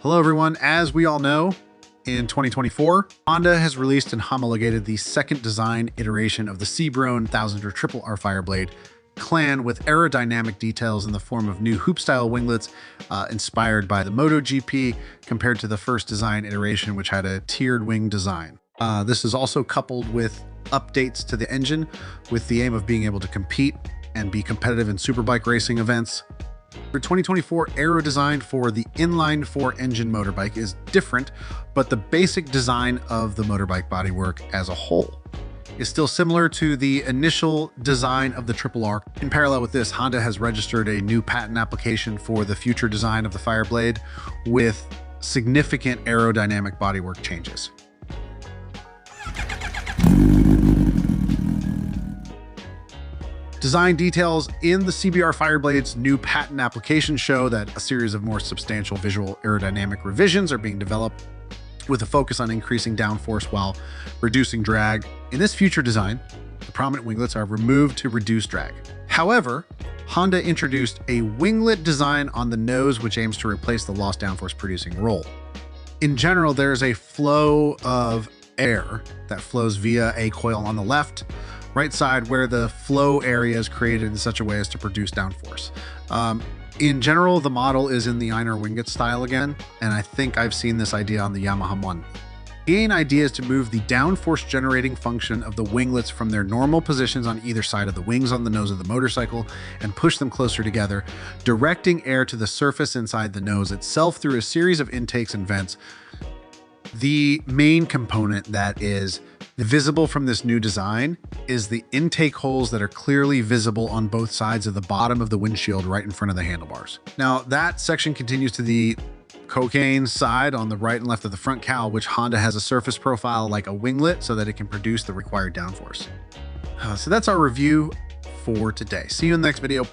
Hello everyone, as we all know, in 2024, Honda has released and homologated the second design iteration of the CBR1000RR Fireblade clan with aerodynamic details in the form of new hoop-style winglets inspired by the Motogp compared to the first design iteration, which had a tiered wing design. This is also coupled with updates to the engine with the aim of being able to compete and be competitive in superbike racing events. For 2024, aero design for the inline-4 engine motorbike is different, but the basic design of the motorbike bodywork as a whole is still similar to the initial design of the RRR. In parallel with this, Honda has registered a new patent application for the future design of the Fireblade with significant aerodynamic bodywork changes. Design details in the CBR Fireblade's new patent application show that a series of more substantial visual aerodynamic revisions are being developed with a focus on increasing downforce while reducing drag. In this future design, the prominent winglets are removed to reduce drag. However, Honda introduced a winglet design on the nose, which aims to replace the lost downforce producing roll. In general, there's a flow of air that flows via a coil on the right side where the flow area is created in such a way as to produce downforce. In general, the model is in the Einer winglet style again, and I think I've seen this idea on the Yamaha one. The main idea is to move the downforce generating function of the winglets from their normal positions on either side of the wings on the nose of the motorcycle and push them closer together, directing air to the surface inside the nose itself through a series of intakes and vents. The main component that is visible from this new design is the intake holes that are clearly visible on both sides of the bottom of the windshield right in front of the handlebars. Now that section continues to the cocaine side on the right and left of the front cowl, which Honda has a surface profile like a winglet so that it can produce the required downforce. So that's our review for today. See you in the next video.